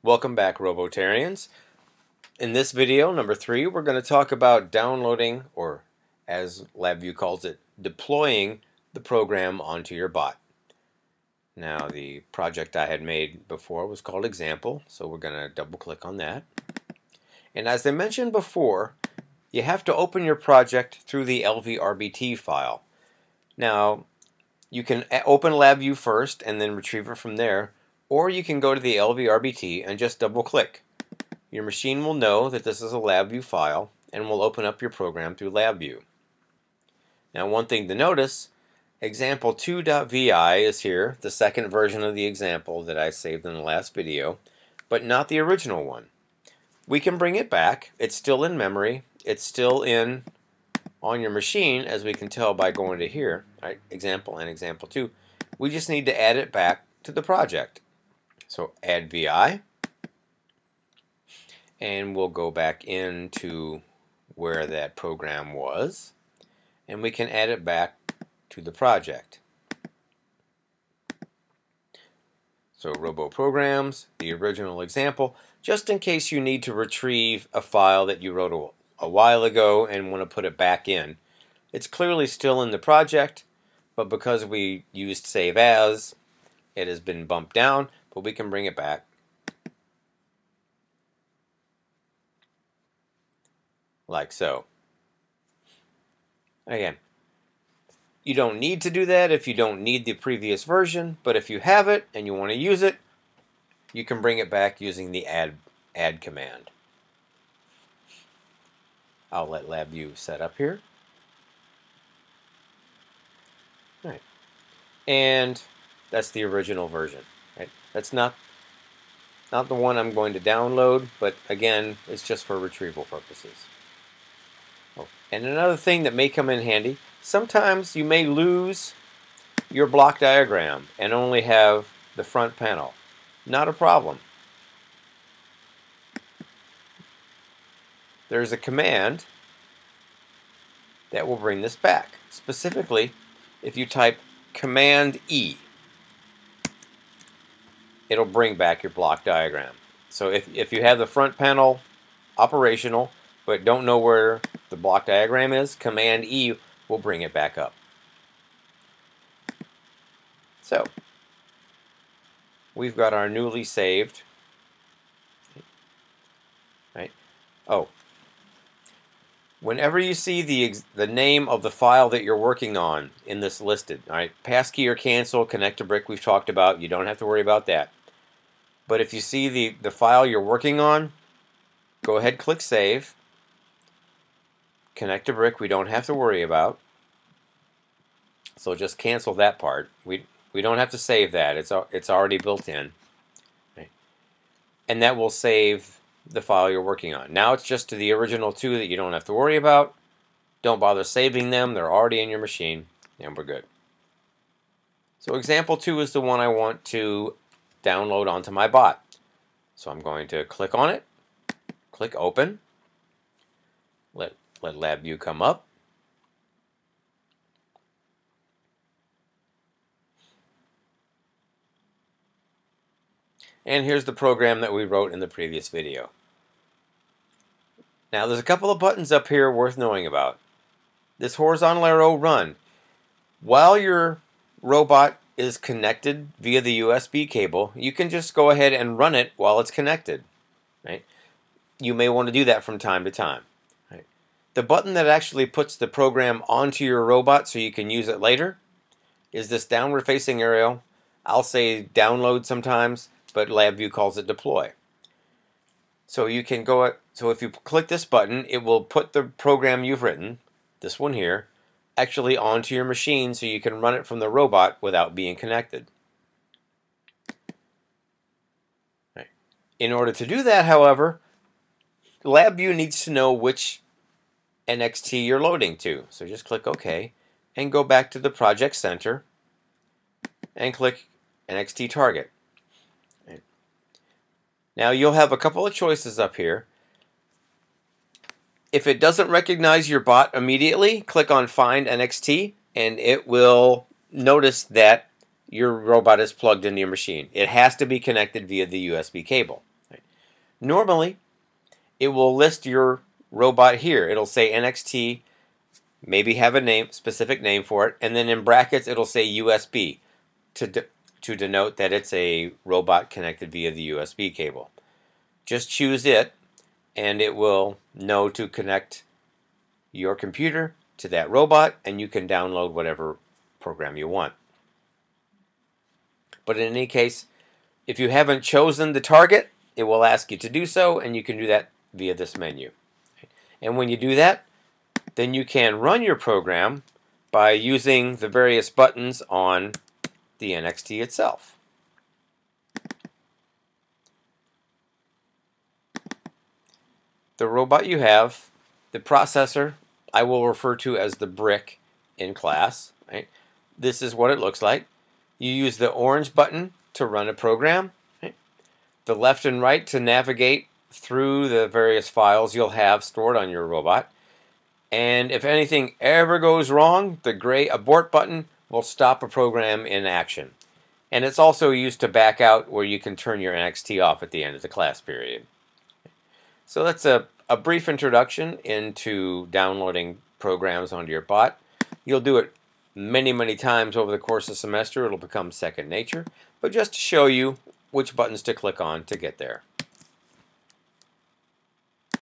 Welcome back, Robotarians. In this video, number 3, we're going to talk about downloading, or as LabVIEW calls it, deploying the program onto your bot. Now, the project I had made before was called Example, so we're going to double click on that. And as I mentioned before, you have to open your project through the LVRBT file. Now, you can open LabVIEW first and then retrieve it from there, or you can go to the LVRBT and just double click. Your machine will know that this is a LabVIEW file and will open up your program through LabVIEW. Now, one thing to notice, example2.vi is here, the second version of the example that I saved in the last video, but not the original one. We can bring it back. It's still in memory. It's still on your machine, as we can tell by going to here, right? Example and example 2. We just need to add it back to the project. So add VI, and we'll go back into where that program was, and we can add it back to the project. So Robo Programs, the original example, just in case you need to retrieve a file that you wrote a while ago and want to put it back in. It's clearly still in the project, but because we used Save As, it has been bumped down, but we can bring it back. Like so. Again, you don't need to do that if you don't need the previous version, but if you have it and you want to use it, you can bring it back using the add command. I'll let LabVIEW set up here. All right. And that's the original version. Right? That's not the one I'm going to download, but again, it's just for retrieval purposes. Oh, and another thing that may come in handy, sometimes you may lose your block diagram and only have the front panel. Not a problem. There's a command that will bring this back. Specifically, if you type Command E, it'll bring back your block diagram. So if you have the front panel operational but don't know where the block diagram is, Command E will bring it back up. So we've got our newly saved. Right? Oh, whenever you see the name of the file that you're working on in this listed, all right, passkey or cancel, connect to brick we've talked about, you don't have to worry about that. But if you see the file you're working on, go ahead, click Save. Connect to brick we don't have to worry about. So just cancel that part. We don't have to save that. It's already built in. Okay. And that will save the file you're working on. Now it's just to the original 2 that you don't have to worry about. Don't bother saving them. They're already in your machine, and we're good. So example 2 is the one I want to download onto my bot. So I'm going to click on it, click Open, let LabVIEW come up. And here's the program that we wrote in the previous video. Now there's a couple of buttons up here worth knowing about. This horizontal arrow, Run. While your robot is connected via the USB cable, you can just go ahead and run it while it's connected. Right? You may want to do that from time to time. Right? The button that actually puts the program onto your robot so you can use it later is this downward facing arrow. I'll say download sometimes, but LabVIEW calls it deploy. So you can go. So if you click this button, it will put the program you've written, this one here, actually onto your machine so you can run it from the robot without being connected. Right. In order to do that, however, LabVIEW needs to know which NXT you're loading to. So just click OK and go back to the Project Center and click NXT Target. Right. Now you'll have a couple of choices up here. If it doesn't recognize your bot immediately, click on Find NXT, and it will notice that your robot is plugged into your machine. It has to be connected via the USB cable. Right? Normally, it will list your robot here. It'll say NXT, maybe have a specific name for it, and then in brackets it'll say USB to denote that it's a robot connected via the USB cable. Just choose it, and it will know to connect your computer to that robot, and you can download whatever program you want. But in any case, if you haven't chosen the target, it will ask you to do so, and you can do that via this menu. And when you do that, then you can run your program by using the various buttons on the NXT itself. The robot you have, the processor, I will refer to as the brick in class. Right? This is what it looks like. You use the orange button to run a program, right? The left and right to navigate through the various files you'll have stored on your robot. And if anything ever goes wrong, the gray abort button will stop a program in action. And it's also used to back out, where you can turn your NXT off at the end of the class period. So that's a brief introduction into downloading programs onto your bot. You'll do it many times over the course of the semester. It'll become second nature. But just to show you which buttons to click on to get there.